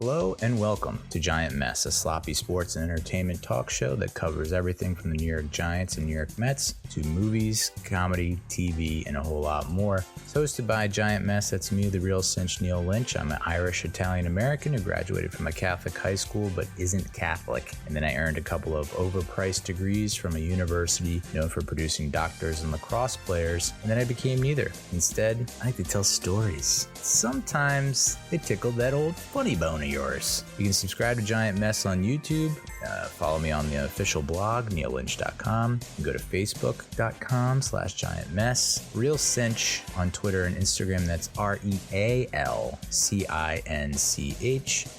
Hello and welcome to Giant Mess, a sloppy sports and entertainment talk show that covers everything from the New York Giants and New York Mets to movies, comedy, TV, and a whole lot more. It's hosted by Giant Mess. That's me, the Real Cinch Neal Lynch. I'm an Irish Italian-American who graduated from a Catholic high school but isn't Catholic. And then I earned a couple of overpriced degrees from a university known for producing doctors and lacrosse players. And then I became neither. Instead, I like to tell stories. Sometimes they tickled that old funny bone of yours. You can subscribe to Giant Mess on YouTube, follow me on the official blog, neallynch.com, and go to facebook.com/giantmess, Real Cinch on Twitter and Instagram, that's REALCINCH.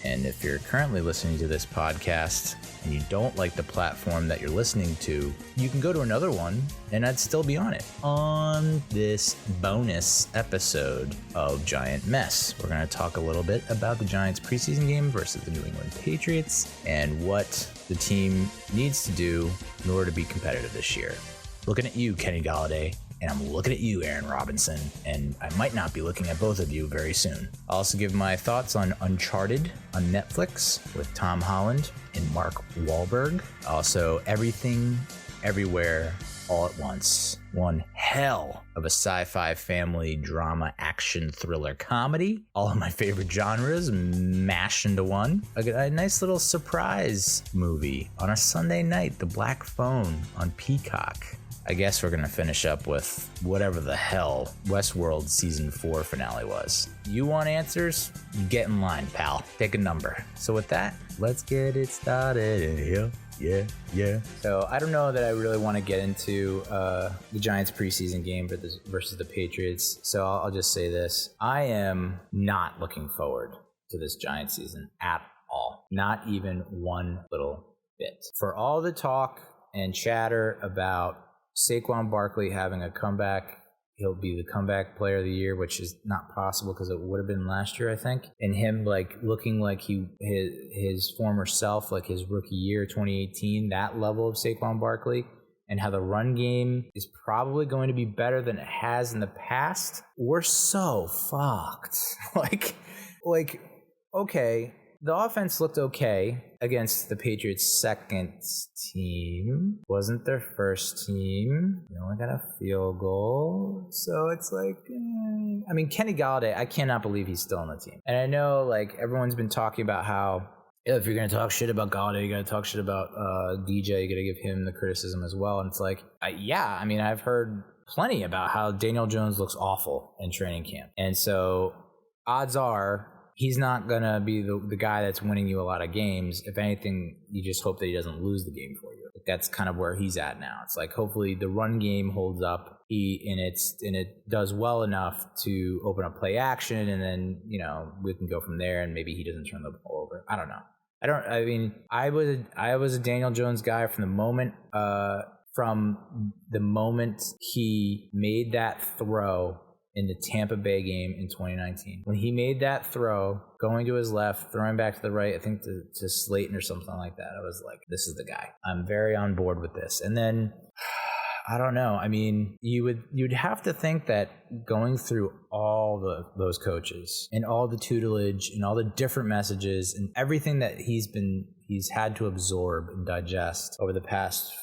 And if you're currently listening to this podcast and you don't like the platform that you're listening to, you can go to another one and I'd still be on it. On this bonus episode of Giant Mess, we're going to talk a little bit about the Giants preseason game versus the New England Patriots and what the team needs to do in order to be competitive this year. Looking at you, Kenny Golladay, and I'm looking at you, Aaron Robinson, and I might not be looking at both of you very soon. I'll also give my thoughts on Uncharted on Netflix with Tom Holland and Mark Wahlberg. Also, Everything, Everywhere, All at Once. One hell of a sci-fi family drama action thriller comedy. All of my favorite genres mashed into one. A nice little surprise movie on a Sunday night, The Black Phone on Peacock. I guess we're going to finish up with whatever the hell Westworld Season 4 finale was. You want answers? Get in line, pal. Pick a number. So with that, let's get it started. Yeah. So I don't know that I really want to get into the Giants preseason game versus the Patriots. So I'll just say this. I am not looking forward to this Giants season at all. Not even one little bit. For all the talk and chatter about Saquon Barkley having a comeback, he'll be the comeback player of the year, which is not possible because it would have been last year, I think. And him like looking like his former self, like his rookie year, 2018, that level of Saquon Barkley, and how the run game is probably going to be better than it has in the past. We're so fucked. like, okay. The offense looked okay against the Patriots' second team. Wasn't their first team. They only got a field goal. So it's like, I mean, Kenny Golladay, I cannot believe he's still on the team. And I know, like, everyone's been talking about how if you're going to talk shit about Golladay, you got to talk shit about DJ. You got to give him the criticism as well. And it's like, I've heard plenty about how Daniel Jones looks awful in training camp. And so odds are, he's not going to be the guy that's winning you a lot of games. If anything, you just hope that he doesn't lose the game for you. That's kind of where he's at now. It's like, hopefully the run game holds up and it does well enough to open up play action, and then, we can go from there, and maybe he doesn't turn the ball over. I don't know. I was a Daniel Jones guy from the moment he made that throw in the Tampa Bay game in 2019. When he made that throw, going to his left, throwing back to the right, I think to Slayton or something like that, I was like, this is the guy. I'm very on board with this. And then, I don't know. I mean, you'd have to think that going through all those coaches and all the tutelage and all the different messages and everything that he's had to absorb and digest over the past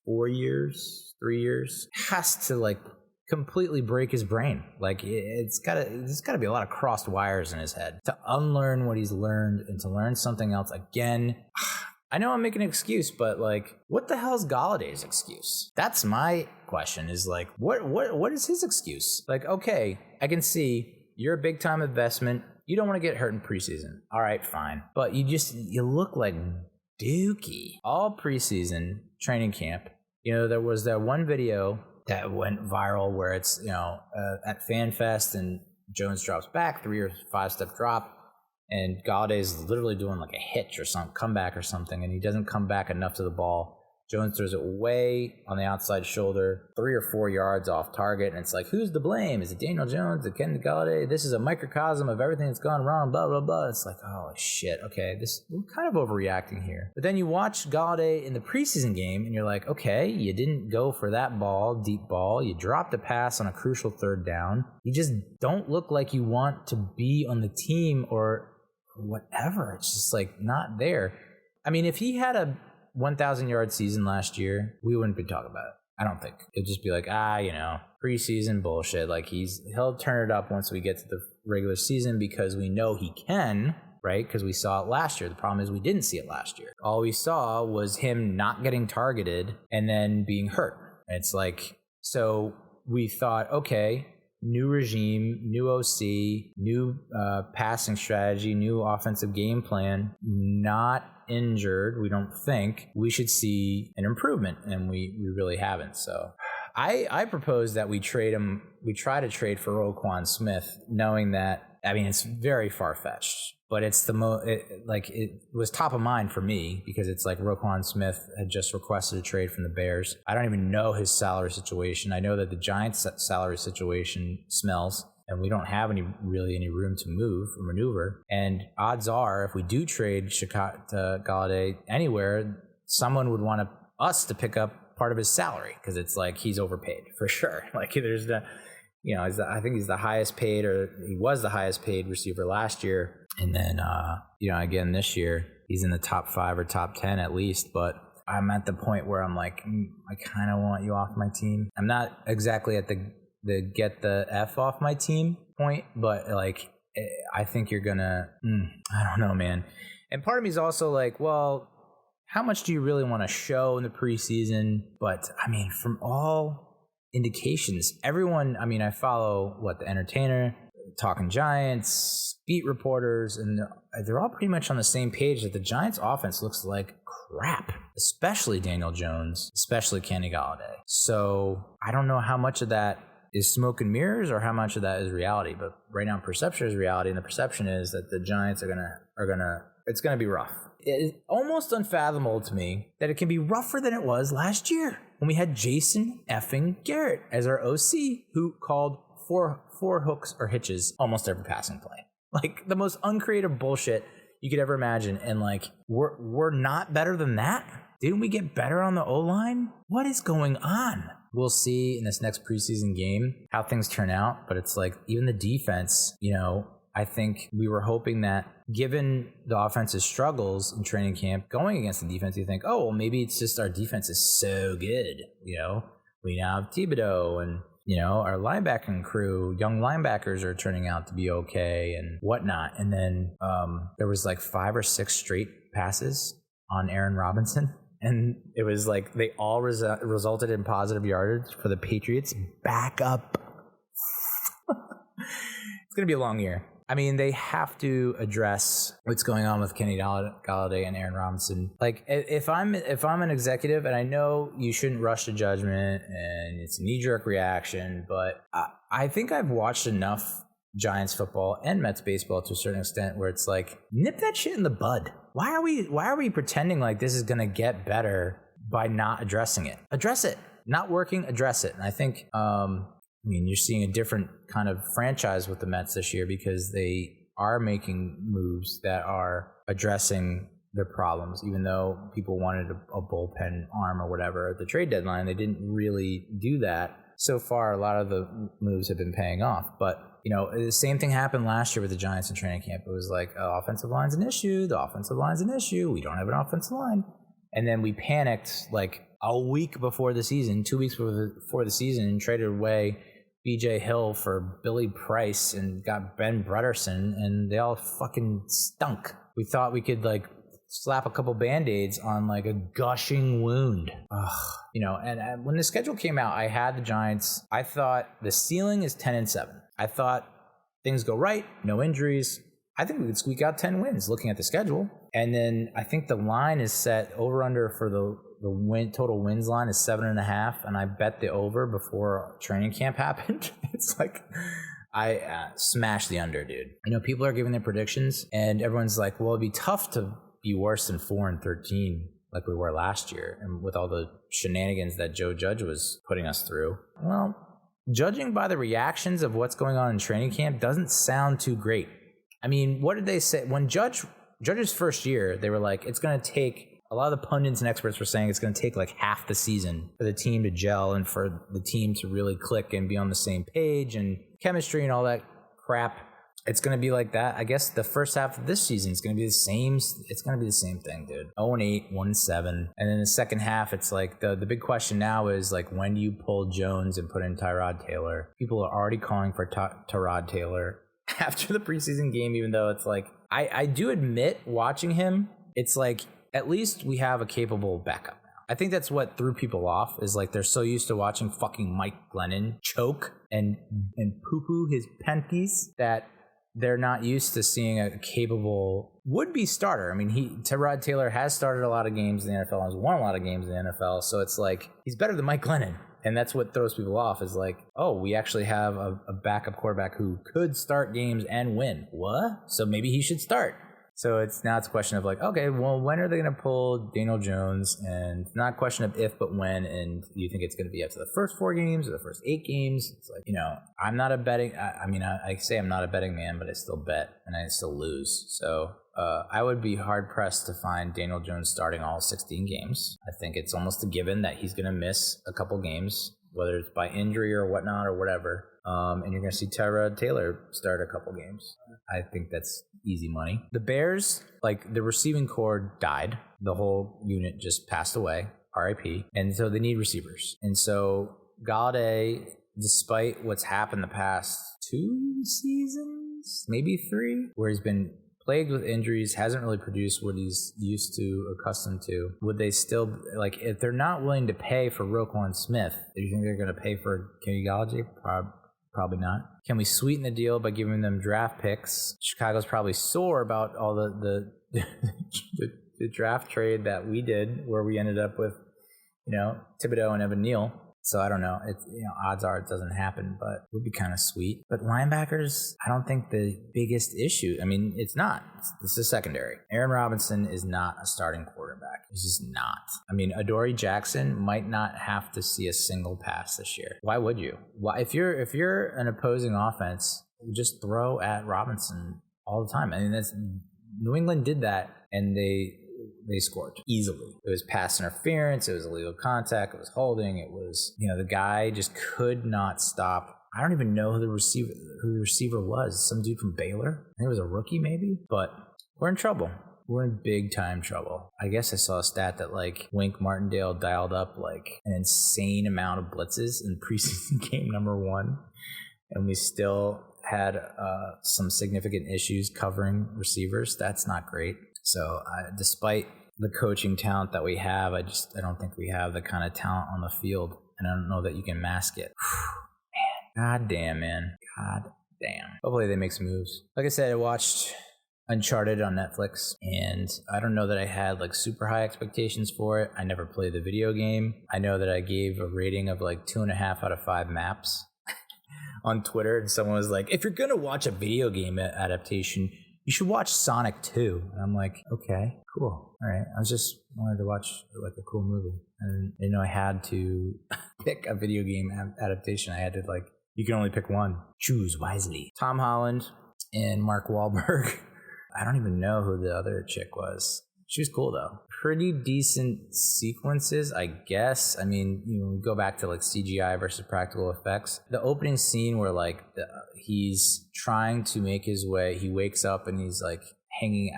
3 years, has to like completely break his brain. Like, there's gotta be a lot of crossed wires in his head to unlearn what he's learned and to learn something else again. I know I'm making an excuse, but like, what the hell is Galladay's excuse? That's my question, is like, what is his excuse? Like, okay, I can see you're a big time investment. You don't want to get hurt in preseason. All right, fine. But you look like dookie all preseason training camp. There was that one video that went viral where it's, at FanFest and Jones drops back, 3 or 5 step drop, and Galladay's literally doing like a hitch or some comeback or something, and he doesn't come back enough to the ball. Jones throws it way on the outside shoulder, 3 or 4 yards off target, and it's like, who's to blame? Is it Daniel Jones? Is it Kenny Golladay? This is a microcosm of everything that's gone wrong, blah, blah, blah. It's like, oh, shit, okay, we're kind of overreacting here. But then you watch Golladay in the preseason game, and you're like, okay, you didn't go for that deep ball. You dropped a pass on a crucial third down. You just don't look like you want to be on the team or whatever. It's just like not there. I mean, if he had a 1,000 yard season last year, we wouldn't be talking about it. I don't think. It'd just be like, preseason bullshit. Like he'll turn it up once we get to the regular season because we know he can, right? Because we saw it last year. The problem is we didn't see it last year. All we saw was him not getting targeted and then being hurt. And it's like, so we thought, okay, new regime, new OC, new passing strategy, new offensive game plan, not injured, we don't think. We should see an improvement, and we really haven't. So I propose that we trade him. We try to trade for Roquan Smith, knowing that, I mean, it's very far-fetched, but it's it was top of mind for me because it's like Roquan Smith had just requested a trade from the Bears. I don't even know his salary situation. I know that the Giants' salary situation smells, and we don't have any room to move or maneuver. And odds are, if we do trade Golladay anywhere, someone would want us to pick up part of his salary because it's like he's overpaid for sure. Like there's the, I think he's the highest paid, or he was the highest paid receiver last year. And then, again, this year, he's in the top 5 or top 10 at least. But I'm at the point where I'm like, I kind of want you off my team. I'm not exactly at the get the F off my team point, but like, I think you're gonna, I don't know, man. And part of me is also like, well, how much do you really want to show in the preseason? But I mean, from all indications, everyone, I mean, I follow the Entertainer, Talking Giants, beat reporters, and they're all pretty much on the same page that the Giants offense looks like crap, especially Daniel Jones, especially Kenny Golladay. So I don't know how much of that is smoke and mirrors or how much of that is reality, but right now perception is reality, and the perception is that the Giants are gonna it's gonna be rough. It is almost unfathomable to me that it can be rougher than it was last year when we had Jason effing Garrett as our OC, who called four hooks or hitches almost every passing play. Like the most uncreative bullshit you could ever imagine. And like we're not better than that. Didn't we get better on the O-line? What is going on? We'll see in this next preseason game how things turn out. But it's like even the defense, I think we were hoping that given the offense's struggles in training camp going against the defense, you think, oh, well, maybe it's just our defense is so good. We now have Thibodeau and, our linebacking crew, young linebackers are turning out to be okay and whatnot. And then there was like 5 or 6 straight passes on Aaron Robinson. And it was like they all resulted in positive yardage for the Patriots. Back up. It's going to be a long year. I mean, they have to address what's going on with Kenny Golladay and Aaron Robinson. Like, if I'm an executive, and I know you shouldn't rush to judgment, and it's a knee-jerk reaction, but I think I've watched enough Giants football and Mets baseball to a certain extent where it's like, nip that shit in the bud. Why are we pretending like this is going to get better by not addressing it? Address it. Not working, address it. And I think, you're seeing a different kind of franchise with the Mets this year because they are making moves that are addressing their problems, even though people wanted a bullpen arm or whatever at the trade deadline. They didn't really do that. So far, a lot of the moves have been paying off. But, the same thing happened last year with the Giants in training camp. It was like, offensive line's an issue. The offensive line's an issue. We don't have an offensive line. And then we panicked like a week before the season, 2 weeks before the season, and traded away BJ Hill for Billy Price and got Ben Brutterson, and they all fucking stunk. We thought we could like slap a couple Band-Aids on like a gushing wound. And when the schedule came out, I had the Giants. I thought the ceiling is 10-7. I thought things go right, no injuries. I think we could squeak out 10 wins looking at the schedule. And then I think the line is set over under for the total wins line is 7.5, and I bet the over before training camp happened. It's like I smashed the under, dude. People are giving their predictions, and everyone's like, "Well, it'd be tough to be worse than 4-13 like we were last year, and with all the shenanigans that Joe Judge was putting us through." Well, judging by the reactions of what's going on in training camp, doesn't sound too great. I mean, what did they say when Judge's first year? They were like, it's going to take. A lot of the pundits and experts were saying it's going to take like half the season for the team to gel and for the team to really click and be on the same page and chemistry and all that crap. it's going to be like that. I guess the first half of this season is going to be the same. It's going to be the same thing, dude. 0-8, 1-7. And then the second half, it's like the big question now is like, when do you pull Jones and put in Tyrod Taylor? People are already calling for Tyrod Taylor after the preseason game, even though it's like, I do admit watching him, it's like, at least we have a capable backup. I think that's what threw people off, is like they're so used to watching fucking Mike Glennon choke and poo-poo his panties that they're not used to seeing a capable would-be starter. I mean, Tyrod Taylor has started a lot of games in the NFL, has won a lot of games in the NFL, so it's like he's better than Mike Glennon. And that's what throws people off, is like, oh, we actually have a backup quarterback who could start games and win. What? So maybe he should start. So it's a question of like, okay, well, when are they going to pull Daniel Jones? And it's not a question of if, but when. And do you think it's going to be after the first 4 games or the first 8 games? It's like, I'm not a betting. I say I'm not a betting man, but I still bet and I still lose. So I would be hard pressed to find Daniel Jones starting all 16 games. I think it's almost a given that he's going to miss a couple games, whether it's by injury or whatnot or whatever. And you're going to see Tyrod Taylor start a couple games. I think that's easy money. The Bears, like, the receiving corps died. The whole unit just passed away, RIP. And so they need receivers. And so Golladay, despite what's happened the past 2 seasons, maybe 3, where he's been plagued with injuries, hasn't really produced what he's used to, accustomed to, would they still, like, if they're not willing to pay for Roquan Smith, do you think they're going to pay for Kenny Golladay? Probably not. Can we sweeten the deal by giving them draft picks? Chicago's probably sore about all the draft trade that we did, where we ended up with, Thibodeau and Evan Neal. So I don't know. It's, odds are it doesn't happen, but it would be kind of sweet. But linebackers, I don't think the biggest issue. I mean, it's not. It's the secondary. Aaron Robinson is not a starting quarterback. He's just not. I mean, Adoree Jackson might not have to see a single pass this year. Why would you? Why, if you're an opposing offense, just throw at Robinson all the time. I mean, New England did that, and they scored easily. It was pass interference. It was illegal contact. It was holding. It was, the guy just could not stop. I don't even know who the receiver was. Some dude from Baylor. I think it was a rookie maybe, but we're in trouble. We're in big time trouble. I guess I saw a stat that like Wink Martindale dialed up like an insane amount of blitzes in preseason game number 1. And we still had some significant issues covering receivers. That's not great. So despite the coaching talent that we have, I don't think we have the kind of talent on the field, and I don't know that you can mask it. Man, God damn. Hopefully they make some moves. Like I said, I watched Uncharted on Netflix, and I don't know that I had like super high expectations for it. I never played the video game. I know that I gave a rating of like 2.5 out of 5 maps on Twitter, and someone was like, if you're gonna watch a video game adaptation, you should watch Sonic 2. And I'm like, okay, cool. All right. I just wanted to watch like a cool movie. And I had to pick a video game adaptation. I had to you can only pick one. Choose wisely. Tom Holland and Mark Wahlberg. I don't even know who the other chick was. She was cool though. Pretty decent sequences, I guess. I mean, we go back to like CGI versus practical effects. The opening scene where he's trying to make his way, he wakes up and he's like hanging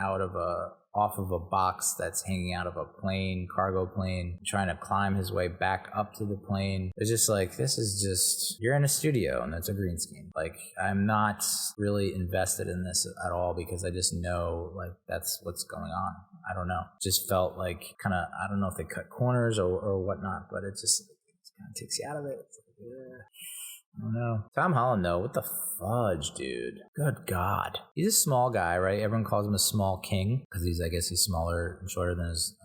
off of a box that's hanging out of a plane, cargo plane, trying to climb his way back up to the plane. It's just like, you're in a studio and that's a green screen. Like, I'm not really invested in this at all because I just know like that's what's going on. I don't know. Just felt like I don't know if they cut corners or whatnot, but it just kind of takes you out of it. It's like, I don't know. Tom Holland, though, what the fudge, dude? Good God. He's a small guy, right? Everyone calls him a small king because I guess he's smaller and shorter than his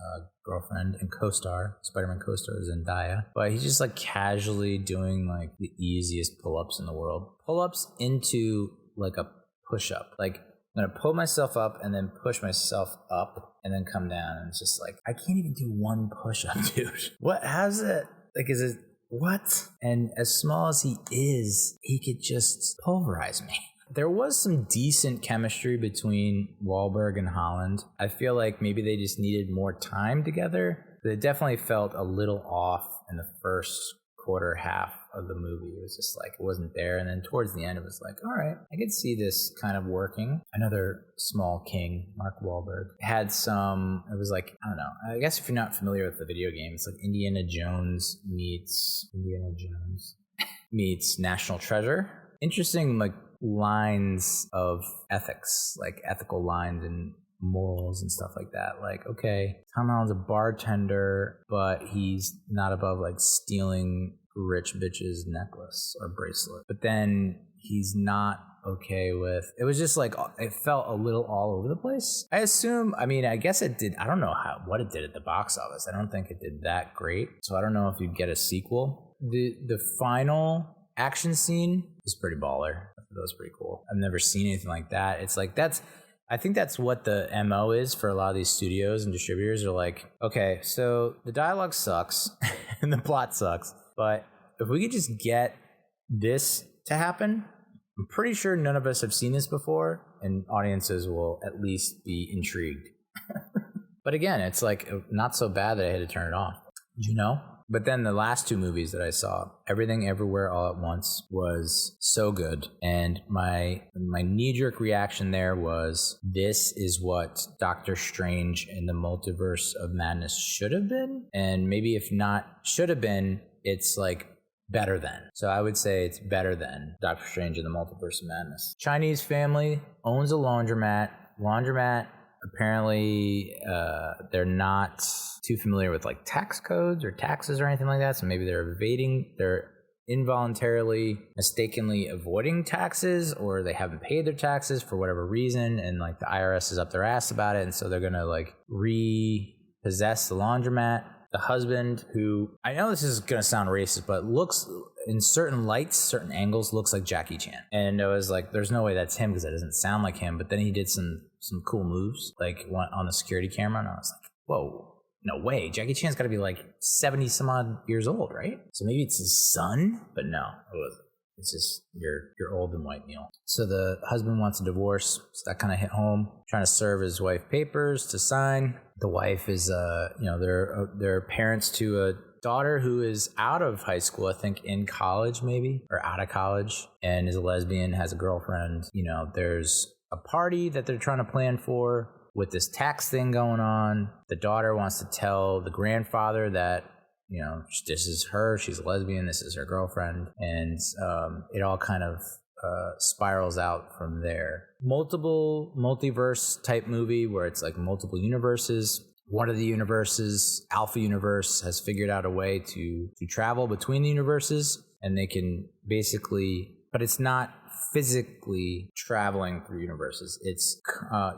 girlfriend and co-star, Spider-Man co-star Zendaya. But he's just like casually doing like the easiest pull-ups in the world. Pull-ups into like a push-up. Like, I'm going to pull myself up and then push myself up and then come down. And it's just like, I can't even do one push-up, dude. What? How's it? Like, is it? What? And as small as he is, he could just pulverize me. There was some decent chemistry between Wahlberg and Holland. I feel like maybe they just needed more time together. But it definitely felt a little off in the first quarter half of the movie. It was just like, it wasn't there. And then towards the end, it was like, all right, I could see this kind of working. Another small king, Mark Wahlberg, had some, it was like, I don't know, I guess if you're not familiar with the video game, it's like Indiana Jones meets National Treasure. Interesting, like, lines of ethics, like ethical lines and morals and stuff like that. Like, okay, Tom Holland's a bartender, but he's not above like stealing rich bitch's necklace or bracelet. But then he's not okay with, it was just like, it felt a little all over the place. I guess it did, I don't know what it did at the box office. I don't think it did that great. So I don't know if you'd get a sequel. The final action scene is pretty baller. That was pretty cool. I've never seen anything like that. It's like, I think that's what the MO is for a lot of these studios and distributors. Are like, okay, so the dialogue sucks and the plot sucks, but if we could just get this to happen, I'm pretty sure none of us have seen this before, and audiences will at least be intrigued. But again, it's like not so bad that I had to turn it off, you know? But then the last two movies that I saw, Everything Everywhere All at Once, was so good. And my knee-jerk reaction there was, this is what Doctor Strange in the Multiverse of Madness should have been. And maybe if not should have been, it's like better than. So I would say it's better than Doctor Strange in the Multiverse of Madness. Chinese family owns a laundromat. Apparently, they're not too familiar with like tax codes or taxes or anything like that. So maybe they're involuntarily, mistakenly avoiding taxes, or they haven't paid their taxes for whatever reason. And like the IRS is up their ass about it. And so they're going to like repossess the laundromat. The husband, who, I know this is going to sound racist, but looks in certain lights, certain angles, looks like Jackie Chan. And I was like, there's no way that's him because that doesn't sound like him. But then he did some cool moves, like on the security camera. And I was like, whoa, no way. Jackie Chan's got to be like 70 some odd years old, right? So maybe it's his son, but no, it wasn't. It's just, you're old and white, Neil. So the husband wants a divorce. So that kind of hit home. Trying to serve his wife papers to sign. The wife is, they're parents to a daughter who is out of high school, I think in college maybe, or out of college, and is a lesbian, has a girlfriend. You know, there's a party that they're trying to plan for with this tax thing going on. The daughter wants to tell the grandfather that, you know, this is her, she's a lesbian, this is her girlfriend, and it all kind of spirals out from there. Multiverse type movie where it's like multiple universes. One of the universes, Alpha Universe, has figured out a way to travel between the universes, and they can basically, but it's not physically traveling through universes. It's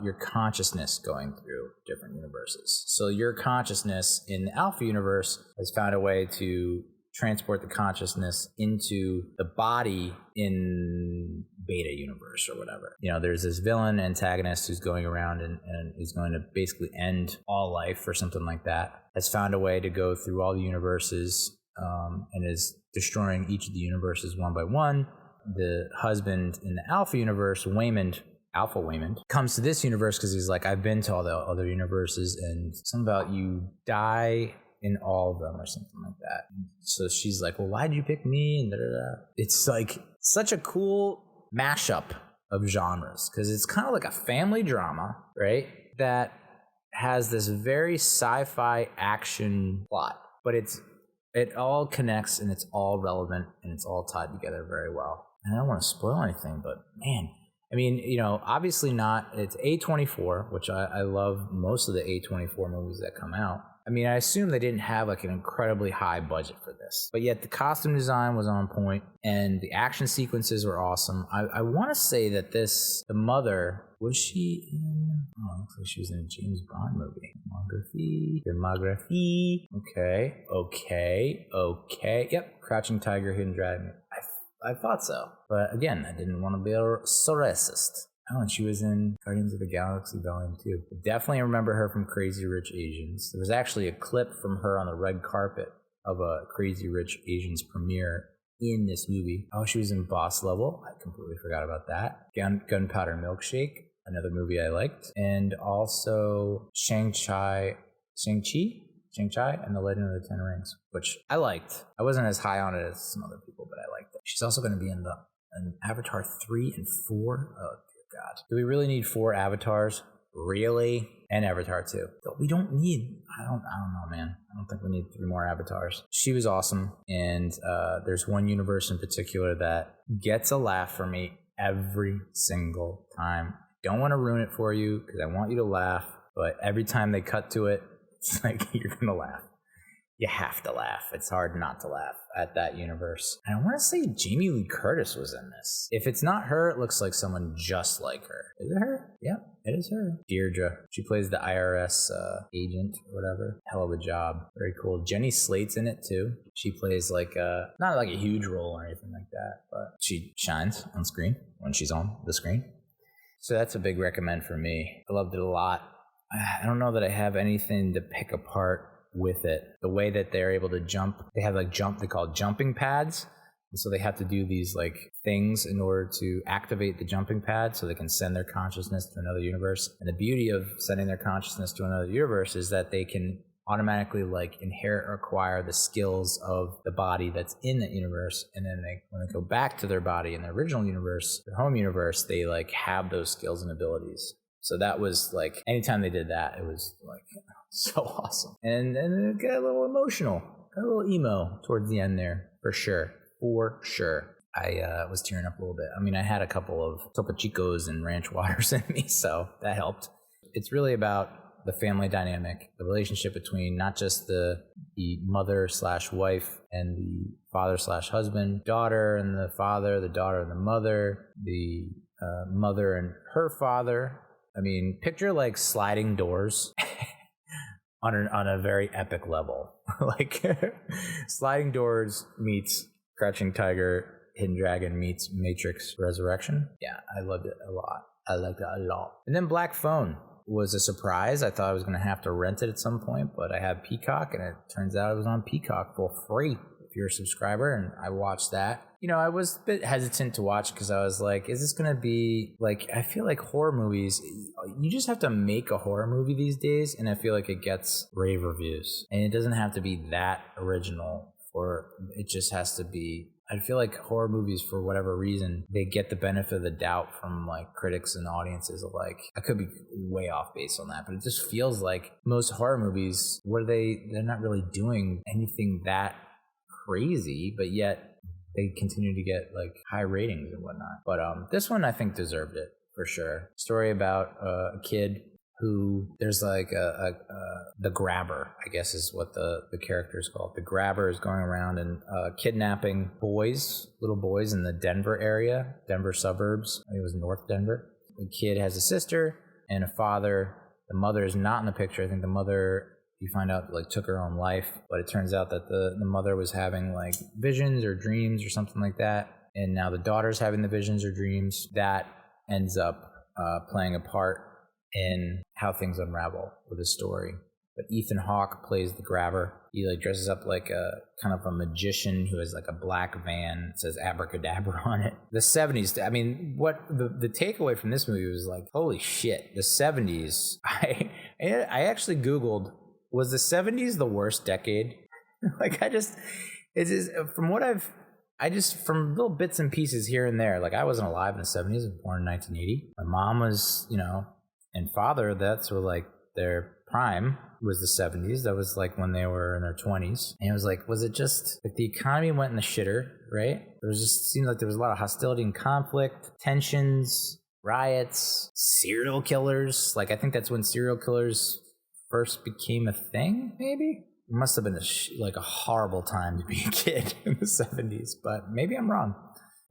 your consciousness going through different universes. So your consciousness in the Alpha Universe has found a way to transport the consciousness into the body in Beta Universe or whatever. You know, there's this villain antagonist who's going around and is going to basically end all life or something like that. Has found a way to go through all the universes and is destroying each of the universes one by one. The husband in the Alpha Universe, Alpha Waymond, comes to this universe because he's like, I've been to all the other universes, and something about you die in all of them or something like that. So she's like, well, why did you pick me? And da-da-da. It's like such a cool mashup of genres because it's kind of like a family drama, right? That has this very sci-fi action plot, but it all connects and it's all relevant and it's all tied together very well. And I don't want to spoil anything, but man, I mean, you know, obviously not. It's A24, which I love most of the A24 movies that come out. I mean, I assume they didn't have like an incredibly high budget for this, but yet the costume design was on point and the action sequences were awesome. I want to say that the mother, was she in, oh, looks like she was in a James Bond movie. Filmography. Okay. Yep. Crouching Tiger, Hidden Dragon. I thought so. But again, I didn't want to be so racist. Oh, and she was in Guardians of the Galaxy Volume 2. Definitely remember her from Crazy Rich Asians. There was actually a clip from her on the red carpet of a Crazy Rich Asians premiere in this movie. Oh, she was in Boss Level. I completely forgot about that. Gunpowder Milkshake, another movie I liked. And also Shang-Chi Ching-Chai and The Legend of the Ten Rings, which I liked. I wasn't as high on it as some other people, but I liked it. She's also going to be in Avatar 3 and 4. Oh, dear God. Do we really need 4 Avatars? Really? And Avatar 2. But we don't need, I don't know, man. I don't think we need 3 more Avatars. She was awesome. And there's one universe in particular that gets a laugh from me every single time. Don't want to ruin it for you because I want you to laugh. But every time they cut to it, it's like you're going to laugh. You have to laugh. It's hard not to laugh at that universe. And I want to say Jamie Lee Curtis was in this. If it's not her, it looks like someone just like her. Is it her? Yeah, it is her. Deirdre. She plays the IRS agent or whatever. Hell of a job. Very cool. Jenny Slate's in it too. She plays like not like a huge role or anything like that, but she shines on screen when she's on the screen. So that's a big recommend for me. I loved it a lot. I don't know that I have anything to pick apart with it. The way that they're able to jump, they have like they call jumping pads. And so they have to do these like things in order to activate the jumping pad so they can send their consciousness to another universe. And the beauty of sending their consciousness to another universe is that they can automatically like inherit or acquire the skills of the body that's in that universe. And then when they go back to their body in the original universe, their home universe, they like have those skills and abilities. So that was like, anytime they did that, it was like so awesome. And it got a little emotional, got a little emo towards the end there, for sure. I was tearing up a little bit. I mean, I had a couple of Topo Chicos and ranch waters in me, so that helped. It's really about the family dynamic, the relationship between not just the mother/wife and the father/husband, daughter and the father, the daughter and the mother and her father. I mean, picture like sliding doors on a very epic level. Like Sliding Doors meets Crouching Tiger, Hidden Dragon meets Matrix Resurrection. Yeah, I loved it a lot. I liked it a lot. And then Black Phone was a surprise. I thought I was going to have to rent it at some point, but I had Peacock, and it turns out it was on Peacock for free if you're a subscriber, and I watched that. You know, I was a bit hesitant to watch because I was like, is this going to be like, I feel like horror movies, you just have to make a horror movie these days, and I feel like it gets rave reviews. And it doesn't have to be that original, or it just has to be, I feel like horror movies, for whatever reason, they get the benefit of the doubt from like critics and audiences of like, I could be way off base on that, but it just feels like most horror movies, they're not really doing anything that crazy, but yet they continue to get like high ratings and whatnot. But this one I think deserved it for sure. Story about a kid who, there's like the grabber, I guess is what the character is called. The grabber is going around and kidnapping little boys in the Denver area, Denver suburbs. I think it was North Denver. The kid has a sister and a father. The mother is not in the picture. I think the mother, you find out, like took her own life, but it turns out that the mother was having like visions or dreams or something like that, and now the daughter's having the visions or dreams. That ends up playing a part in how things unravel with the story. But Ethan Hawke plays the grabber. He like dresses up like a kind of a magician who has like a black van that says abracadabra on it. The 70s, I mean, what the takeaway from this movie was like, holy shit, the 70s. I actually Googled, was the 70s the worst decade? Like from little bits and pieces here and there, like I wasn't alive in the 70s, I was born in 1980. My mom was, and father, that's were like their prime was the 70s. That was like when they were in their 20s. And it was like, was it just like the economy went in the shitter, right? There was just, seemed like there was a lot of hostility and conflict, tensions, riots, serial killers. Like I think that's when serial killers first became a thing, maybe? It must have been a horrible time to be a kid in the 70s, but maybe I'm wrong.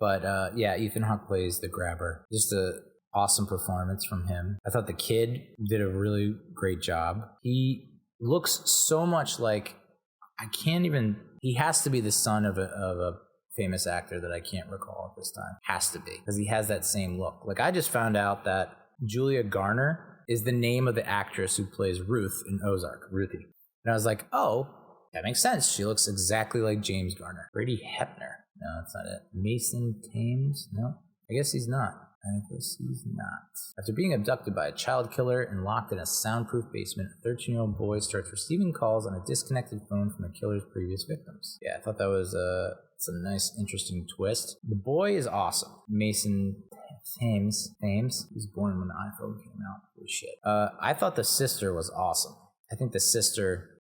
But yeah, Ethan Hawke plays the grabber. Just a awesome performance from him. I thought the kid did a really great job. He looks so much like, he has to be the son of a famous actor that I can't recall at this time. Has to be, because he has that same look. Like I just found out that Julia Garner is the name of the actress who plays Ruth in Ozark, Ruthie. And I was like, oh, that makes sense. She looks exactly like James Garner. Brady Hepner. No, that's not it. Mason Thames? No, I guess he's not. I guess he's not. After being abducted by a child killer and locked in a soundproof basement, a 13-year-old boy starts receiving calls on a disconnected phone from the killer's previous victims. Yeah, I thought that was some nice, interesting twist. The boy is awesome. Mason Thames, he was born when the iPhone came out. Holy shit. I thought the sister was awesome. I think the sister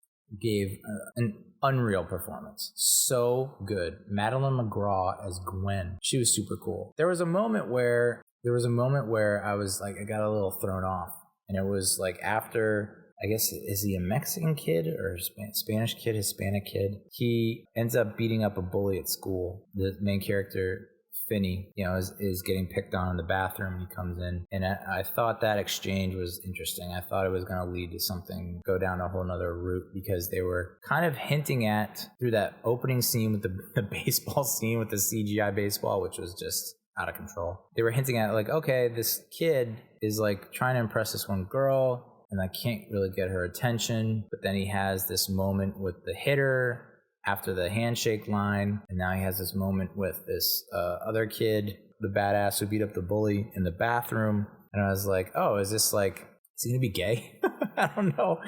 gave an unreal performance. So good. Madeline McGraw as Gwen. She was super cool. There was a moment where I was like, I got a little thrown off. And it was like after, I guess, is he a Mexican kid or Spanish kid, Hispanic kid? He ends up beating up a bully at school. The main character, Finney, is getting picked on in the bathroom. He comes in, and I thought that exchange was interesting. I thought it was going to lead to something, go down a whole nother route, because they were kind of hinting at, through that opening scene with the baseball scene with the CGI baseball, which was just out of control. They were hinting at, like, okay, this kid is like trying to impress this one girl, and I can't really get her attention, but then he has this moment with the hitter after the handshake line, and now he has this moment with this other kid, the badass who beat up the bully, in the bathroom. And I was like, oh, is he gonna be gay? I don't know.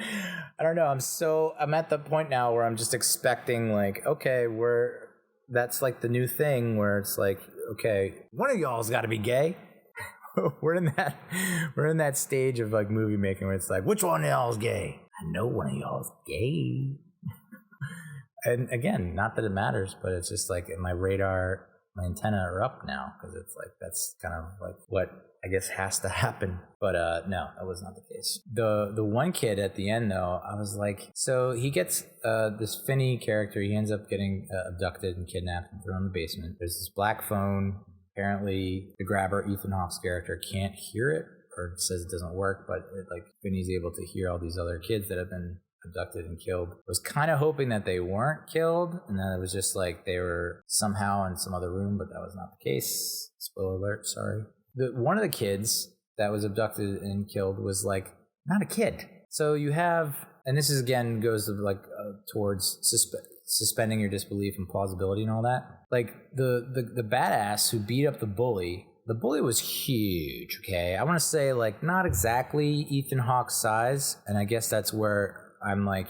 I'm at the point now where I'm just expecting, like, okay, that's like the new thing where it's like, okay, one of y'all's got to be gay. we're in that stage of like movie making where it's like, which one of y'all's gay? I know one of y'all's gay. And again, not that it matters, but it's just like my radar, my antenna are up now, because it's like that's kind of like what I guess has to happen. But no, that was not the case. The one kid at the end, though, I was like, so he gets this Finney character. He ends up getting abducted and kidnapped and thrown in the basement. There's this black phone. Apparently, the grabber, Ethan Hawke's character, can't hear it, or says it doesn't work. But Finney's able to hear all these other kids that have been abducted and killed. I was kind of hoping that they weren't killed, and that it was just like they were somehow in some other room, but that was not the case. Spoiler alert, sorry. One of the kids that was abducted and killed was like not a kid. So you have, and this is again goes to like towards suspending your disbelief and plausibility and all that. Like the badass who beat up the bully was huge. Okay, I want to say like not exactly Ethan Hawke's size, and I guess that's where I'm like,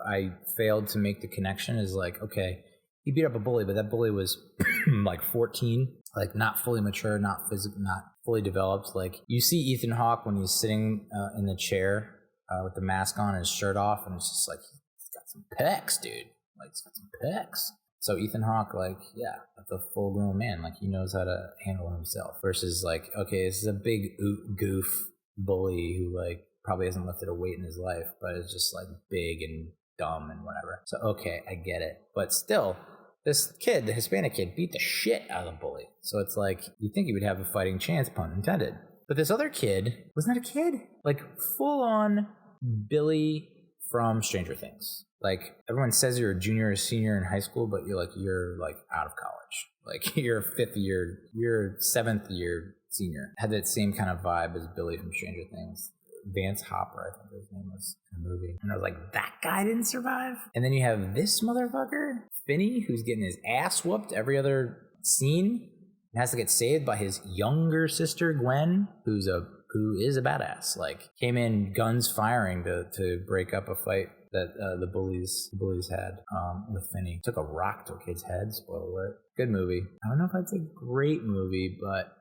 I failed to make the connection. Is like, okay, he beat up a bully, but that bully was like 14, like not fully mature, not fully developed. Like you see Ethan Hawke when he's sitting in the chair with the mask on and his shirt off, and it's just like, he's got some pecs, dude. Like he's got some pecs. So Ethan Hawke, like, yeah, that's a full grown man. Like he knows how to handle himself. Versus like, okay, this is a big goof bully who like probably hasn't lifted a weight in his life, but it's just like big and dumb and whatever. So okay, I get it. But still, this kid, the Hispanic kid, beat the shit out of the bully. So it's like, you think he would have a fighting chance, pun intended. But this other kid was not a kid. Like full on Billy from Stranger Things. Like everyone says you're a junior or senior in high school, but you're like out of college. Like you're you're 7th year senior. Had that same kind of vibe as Billy from Stranger Things. Vance Hopper, I think his name was in the movie. And I was like, that guy didn't survive? And then you have this motherfucker, Finney, who's getting his ass whooped every other scene and has to get saved by his younger sister, Gwen, who is a badass. Like, came in guns firing to break up a fight that the bullies had with Finney. Took a rock to a kid's head, spoiler alert. Good movie. I don't know if I'd say great movie, but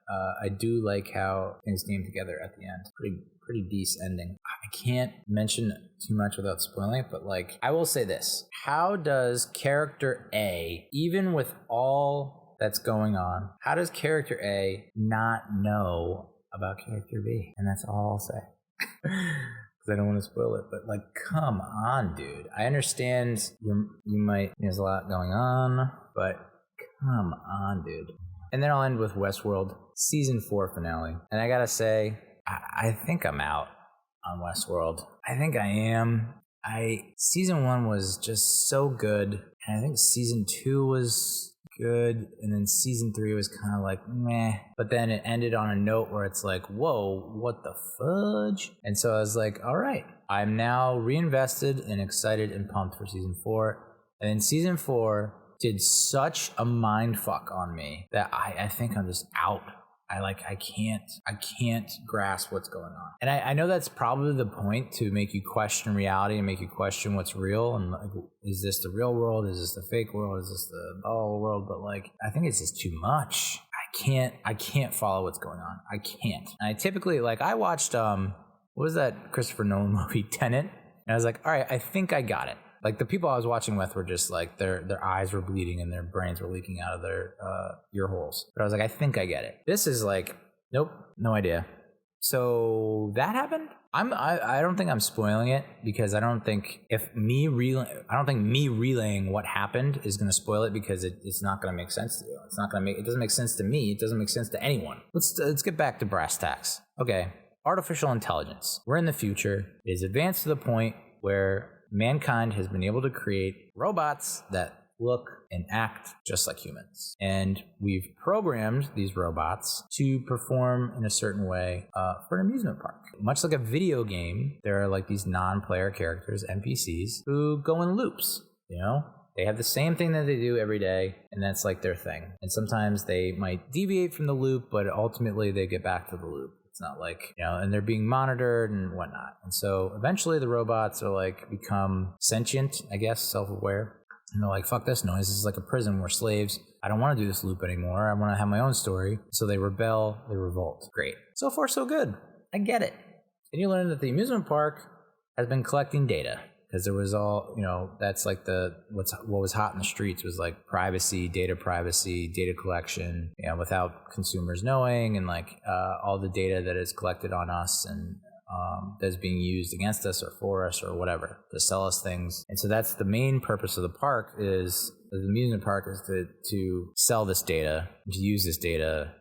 I do like how things came together at the end. Pretty decent ending. I can't mention too much without spoiling it, but like, I will say this. How does character A, even with all that's going on, how does character A not know about character B? And that's all I'll say. Because I don't want to spoil it, but like, come on, dude. I understand there's a lot going on, but come on, dude. And then I'll end with Westworld, season 4 finale. And I gotta say, I think I'm out on Westworld. I think I am. Season 1 was just so good, and I think season 2 was good, and then season 3 was kind of like meh. But then it ended on a note where it's like, whoa, what the fudge? And so I was like, all right, I'm now reinvested and excited and pumped for season 4. And then season 4 did such a mind fuck on me that I think I'm just out. I can't grasp what's going on. And I know that's probably the point, to make you question reality and make you question what's real. And like, is this the real world? Is this the fake world? Is this the all world? But like, I think it's just too much. I can't follow what's going on. I can't. And I typically, like, I watched, what was that Christopher Nolan movie, Tenet? And I was like, all right, I think I got it. Like, the people I was watching with were just like, their eyes were bleeding and their brains were leaking out of their ear holes. But I was like, I think I get it. This is like, nope, no idea. So that happened. I don't think I'm spoiling it, because I don't think me relaying what happened is going to spoil it, because it's not going to make sense to you. It doesn't make sense to me. It doesn't make sense to anyone. Let's get back to brass tacks. Okay, artificial intelligence. We're in the future. It is advanced to the point where mankind has been able to create robots that look and act just like humans. And we've programmed these robots to perform in a certain way for an amusement park. Much like a video game, there are like these non-player characters, NPCs, who go in loops, you know? They have the same thing that they do every day, and that's like their thing. And sometimes they might deviate from the loop, but ultimately they get back to the loop. It's not like, you know, and they're being monitored and whatnot. And so eventually the robots are like become sentient, I guess, self-aware. And they're like, fuck this noise. This is like a prison. We're slaves. I don't want to do this loop anymore. I want to have my own story. So they rebel, they revolt. Great. So far, so good. I get it. And you learn that the amusement park has been collecting data, because there was all, you know, that's like what was hot in the streets was like privacy, data collection, you know, without consumers knowing, and like all the data that is collected on us and that's being used against us or for us or whatever to sell us things. And so that's the main purpose of the park, is the amusement park, is to sell this data, to use this data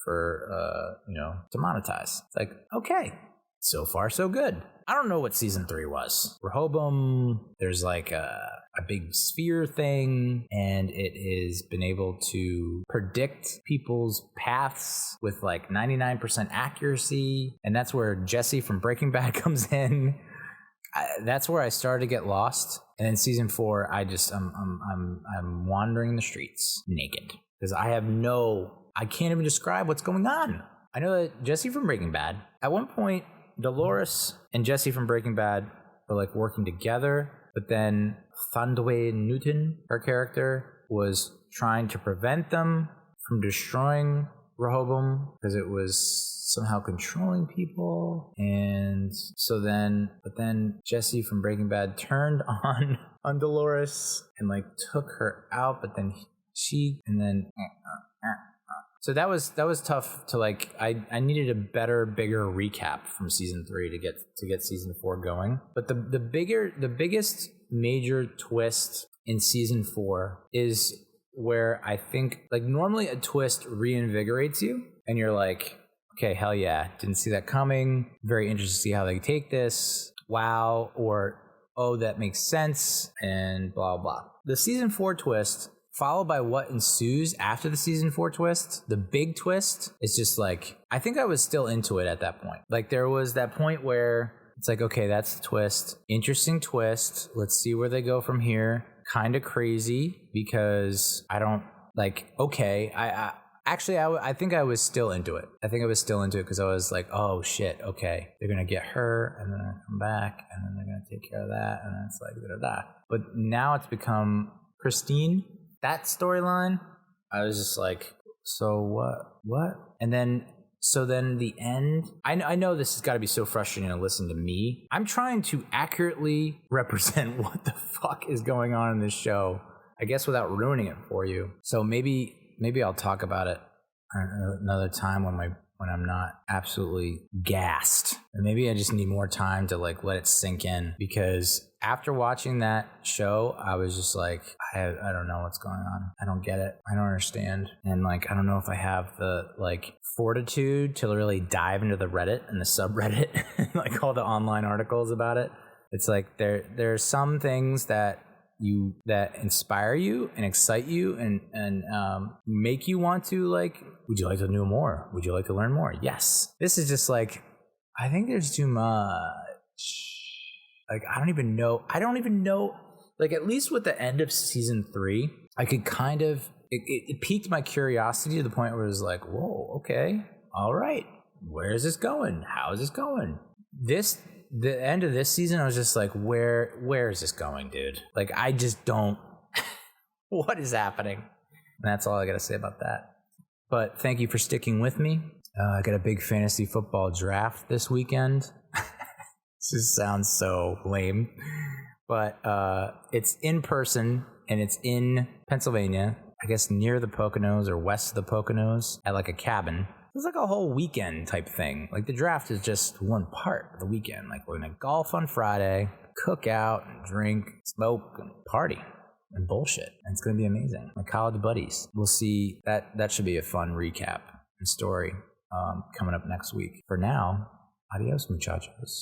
for you know, to monetize. It's like, okay, so far so good. I don't know what season 3 was. Rehoboam, there's like a big sphere thing, and it has been able to predict people's paths with like 99% accuracy. And that's where Jesse from Breaking Bad comes in. That's where I started to get lost. And in season 4, I'm wandering the streets naked, because I can't even describe what's going on. I know that Jesse from Breaking Bad, at one point, Dolores and Jesse from Breaking Bad were like working together, but then Thandwe Newton, her character, was trying to prevent them from destroying Rehoboam, because it was somehow controlling people. And so then Jesse from Breaking Bad turned on Dolores and like took her out, but then so that was tough to like. I needed a bigger recap from season 3 to get season 4 going. But the biggest major twist in season 4 is where I think, like, normally a twist reinvigorates you, and you're like, okay, hell yeah, didn't see that coming. Very interested to see how they take this. Wow, or oh, that makes sense, and blah blah. The season 4 twist, followed by what ensues after the season 4 twist, the big twist, is just like, I think I was still into it at that point. Like, there was that point where it's like, okay, that's the twist. Interesting twist. Let's see where they go from here. Kind of crazy, because I don't, like, okay, I think I was still into it. I think I was still into it because I was like, oh shit, okay, they're going to get her, and then they're going to come back, and then they're going to take care of that, and then it's like, da-da-da. But now it's become Christine. That storyline, I was just like, so what? And then, so then the end, I know this has got to be so frustrating to listen to me. I'm trying to accurately represent what the fuck is going on in this show, I guess, without ruining it for you. So maybe I'll talk about it another time when I'm not absolutely gassed. And maybe I just need more time to like let it sink in, because after watching that show, I was just like, I don't know what's going on. I don't get it. I don't understand. And like, I don't know if I have the like fortitude to really dive into the Reddit and the subreddit and like all the online articles about it. It's like there's some things that inspire you and excite you and make you want to, like, would you like to know more? Would you like to learn more? Yes. This is just like, I think there's too much. Like, I don't even know. Like, at least with the end of season 3, I could kind of, it piqued my curiosity to the point where it was like, whoa, okay. all right, where is this going? How is this going? The end of this season, I was just like, where is this going, dude? Like, I just don't, what is happening? And that's all I got to say about that. But thank you for sticking with me. I got a big fantasy football draft this weekend. This just sounds so lame. But it's in person, and it's in Pennsylvania, I guess near the Poconos or west of the Poconos, at like a cabin. It's like a whole weekend type thing. Like the draft is just one part of the weekend. Like we're going to golf on Friday, cook out and drink, smoke and party and bullshit. And it's going to be amazing. My college buddies. We'll see. That should be a fun recap and story coming up next week. For now, adios muchachos.